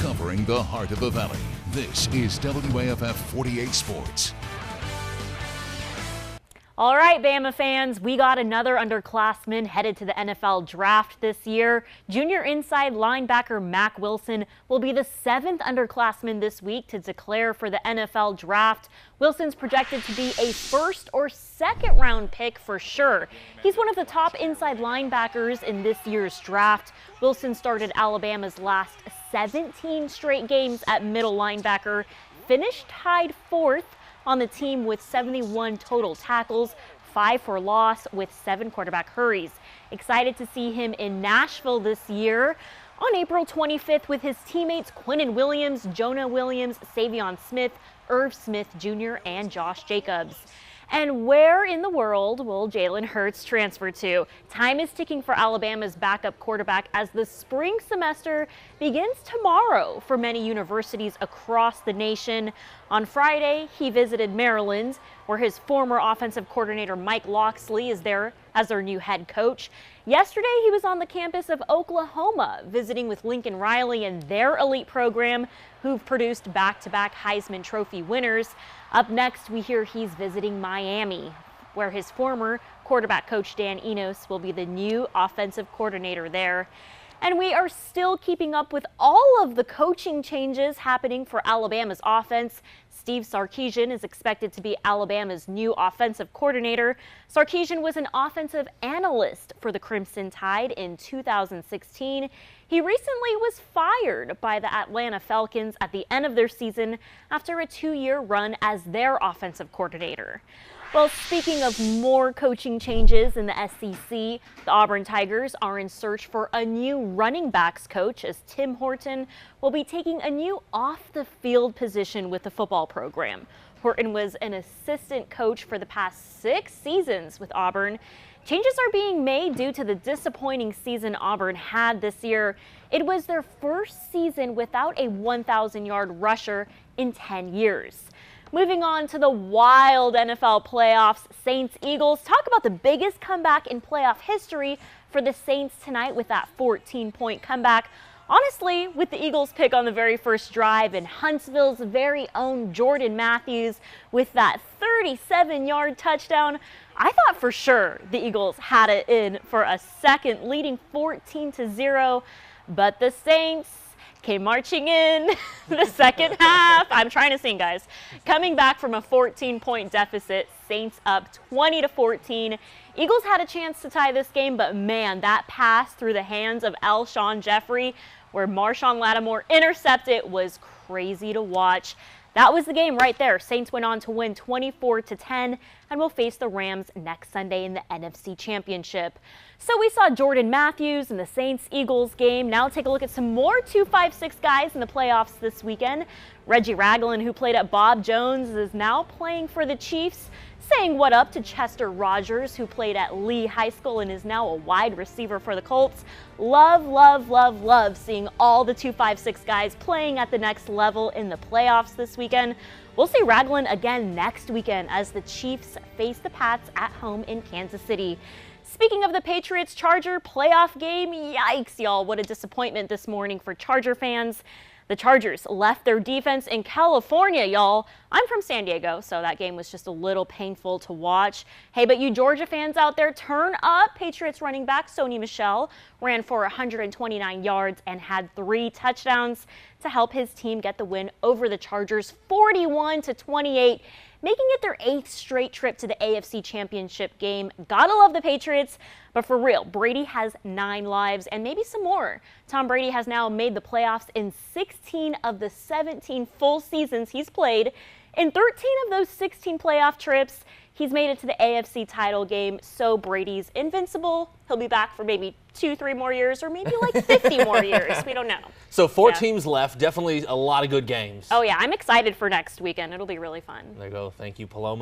covering the heart of the Valley. This is WAFF 48 Sports. All right, Bama fans, we got another underclassman headed to the NFL draft this year. Junior inside linebacker Mack Wilson will be the 7th underclassman this week to declare for the NFL draft. Wilson's projected to be a first or second round pick for sure. He's one of the top inside linebackers in this year's draft. Wilson started Alabama's last 17 straight games at middle linebacker, finished tied 4th on the team with 71 total tackles, 5 for loss with 7 quarterback hurries. Excited to see him in Nashville this year on April 25th with his teammates Quinnen Williams, Jonah Williams, Savion Smith, Irv Smith Jr., and Josh Jacobs. And where in the world will Jalen Hurts transfer to? Time is ticking for Alabama's backup quarterback as the spring semester begins tomorrow for many universities across the nation. On Friday, he visited Maryland, where his former offensive coordinator Mike Locksley is there as their new head coach. Yesterday, he was on the campus of Oklahoma, visiting with Lincoln Riley and their elite program, who've produced back-to-back Heisman Trophy winners. Up next, we hear he's visiting Miami, where his former quarterback coach Dan Enos will be the new offensive coordinator there. And we are still keeping up with all of the coaching changes happening for Alabama's offense. Steve Sarkisian is expected to be Alabama's new offensive coordinator. Sarkisian was an offensive analyst for the Crimson Tide in 2016. He recently was fired by the Atlanta Falcons at the end of their season after a 2-year run as their offensive coordinator. Well, speaking of more coaching changes in the SEC, the Auburn Tigers are in search for a new running backs coach as Tim Horton will be taking a new off-the-field position with the football program. Horton was an assistant coach for the past 6 seasons with Auburn. Changes are being made due to the disappointing season Auburn had this year. It was their first season without a 1,000-yard rusher in 10 years. Moving on to the wild NFL playoffs, Saints-Eagles. Talk about the biggest comeback in playoff history for the Saints tonight with that 14-point comeback. Honestly, with the Eagles pick on the very first drive and Huntsville's very own Jordan Matthews with that 37-yard touchdown, I thought for sure the Eagles had it in for a second, leading 14-0, but the Saints came marching in the second half. I'm trying to sing, guys. Coming back from a 14-point deficit, Saints up 20-14. Eagles had a chance to tie this game, but man, that pass through the hands of Alshon Jeffrey, where Marshawn Lattimore intercepted, was crazy to watch. That was the game right there. Saints went on to win 24-10 and will face the Rams next Sunday in the NFC Championship. So we saw Jordan Matthews in the Saints-Eagles game. Now take a look at some more 2-5-6 guys in the playoffs this weekend. Reggie Ragland, who played at Bob Jones, is now playing for the Chiefs, saying what up to Chester Rogers, who played at Lee High School and is now a wide receiver for the Colts. Love, love, love, love seeing all the 2-5-6 guys playing at the next level in the playoffs this weekend. We'll see Ragland again next weekend as the Chiefs face the Pats at home in Kansas City. Speaking of the Patriots-Charger playoff game, yikes, y'all, what a disappointment this morning for Charger fans. The Chargers left their defense in California, y'all. I'm from San Diego, so that game was just a little painful to watch. Hey, but you Georgia fans out there, turn up. Patriots running back Sony Michel ran for 129 yards and had 3 touchdowns to help his team get the win over the Chargers 41-28. Making it their 8th straight trip to the AFC Championship game. Gotta love the Patriots, but for real, Brady has 9 lives and maybe some more. Tom Brady has now made the playoffs in 16 of the 17 full seasons he's played. In 13 of those 16 playoff trips, he's made it to the AFC title game, so Brady's invincible. He'll be back for maybe 2-3 more years or maybe like 50 more years. We don't know. So 4 teams left. Definitely a lot of good games. Oh, yeah. I'm excited for next weekend. It'll be really fun. There you go. Thank you, Paloma.